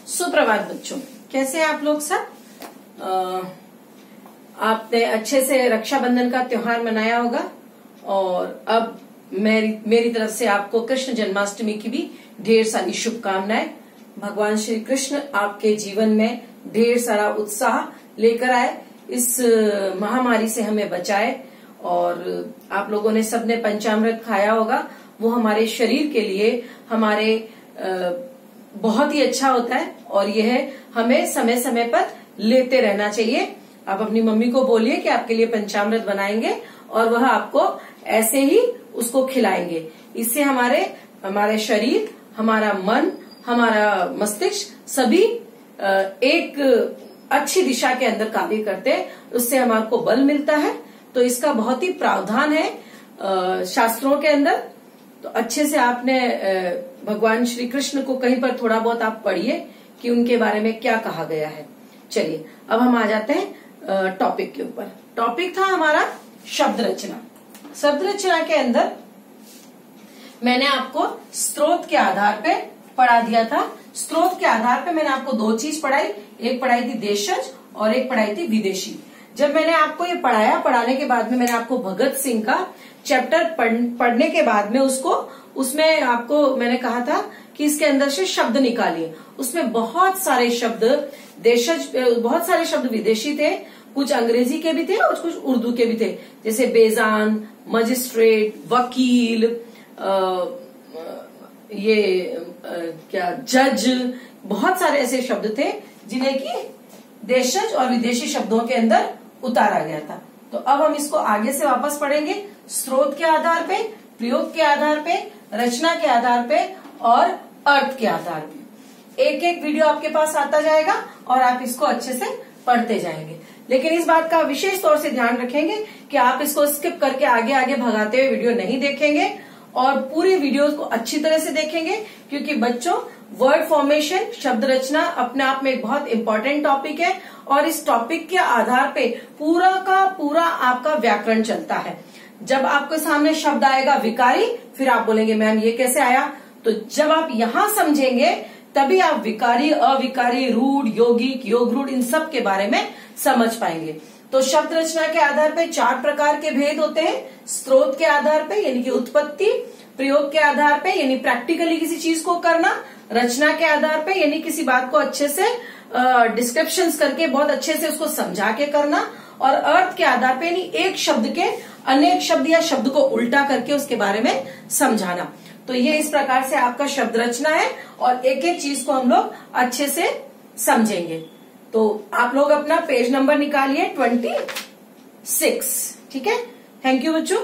सुप्रभात बच्चों, कैसे हैं आप लोग सब। आपने अच्छे से रक्षाबंधन का त्योहार मनाया होगा और अब मेरी तरफ से आपको कृष्ण जन्माष्टमी की भी ढेर सारी शुभकामनाएं। भगवान श्री कृष्ण आपके जीवन में ढेर सारा उत्साह लेकर आए, इस महामारी से हमें बचाए। और आप लोगों ने सबने पंचामृत खाया होगा, वो हमारे शरीर के लिए हमारे बहुत ही अच्छा होता है और यह हमें समय समय पर लेते रहना चाहिए। आप अपनी मम्मी को बोलिए कि आपके लिए पंचामृत बनाएंगे और वह आपको ऐसे ही उसको खिलाएंगे। इससे हमारे शरीर, हमारा मन, हमारा मस्तिष्क सभी एक अच्छी दिशा के अंदर कार्य करते हैं। उससे हमारे को बल मिलता है। तो इसका बहुत ही प्रावधान है शास्त्रों के अंदर। तो अच्छे से आपने भगवान श्री कृष्ण को कहीं पर थोड़ा बहुत आप पढ़िए कि उनके बारे में क्या कहा गया है। चलिए अब हम आ जाते हैं टॉपिक के ऊपर। टॉपिक था हमारा शब्द रचना। शब्द रचना के अंदर मैंने आपको स्रोत के आधार पे पढ़ा दिया था। स्रोत के आधार पे मैंने आपको दो चीज पढ़ाई, एक पढ़ाई थी देशज और एक पढ़ाई थी विदेशी। जब मैंने आपको ये पढ़ाने के बाद में मैंने आपको भगत सिंह का चैप्टर पढ़ने के बाद में उसमें आपको मैंने कहा था कि इसके अंदर से शब्द निकालिए। उसमें बहुत सारे शब्द देशज, बहुत सारे शब्द विदेशी थे, कुछ अंग्रेजी के भी थे और कुछ उर्दू के भी थे, जैसे बेजान, मजिस्ट्रेट, वकील, जज, बहुत सारे ऐसे शब्द थे जिन्हें कि देशज और विदेशी शब्दों के अंदर उतारा गया था। तो अब हम इसको आगे से वापस पढ़ेंगे, स्रोत के आधार पे, प्रयोग के आधार पे, रचना के आधार पे और अर्थ के आधार पे। एक एक वीडियो आपके पास आता जाएगा और आप इसको अच्छे से पढ़ते जाएंगे। लेकिन इस बात का विशेष तौर से ध्यान रखेंगे कि आप इसको स्किप करके आगे आगे भगाते हुए वीडियो नहीं देखेंगे और पूरी वीडियो को अच्छी तरह से देखेंगे, क्योंकि बच्चों वर्ड फॉर्मेशन, शब्द रचना अपने आप में एक बहुत इंपॉर्टेंट टॉपिक है और इस टॉपिक के आधार पे पूरा का पूरा आपका व्याकरण चलता है। जब आपके सामने शब्द आएगा विकारी, फिर आप बोलेंगे मैम ये कैसे आया। तो जब आप यहां समझेंगे तभी आप विकारी, अविकारी, रूढ़, यौगिक, योगरूढ़ इन सब के बारे में समझ पाएंगे। तो शब्द रचना के आधार पे 4 प्रकार के भेद होते हैं। स्रोत के आधार पे यानी कि उत्पत्ति, प्रयोग के आधार पे यानी प्रैक्टिकली किसी चीज को करना, रचना के आधार पे यानी किसी बात को अच्छे से डिस्क्रिप्शंस करके बहुत अच्छे से उसको समझा के करना, और अर्थ के आधार पे यानी एक शब्द के अनेक शब्द या शब्द को उल्टा करके उसके बारे में समझाना। तो ये इस प्रकार से आपका शब्द रचना है और एक एक चीज को हम लोग अच्छे से समझेंगे। तो आप लोग अपना पेज नंबर निकालिए 26। ठीक है, थैंक यू बच्चों।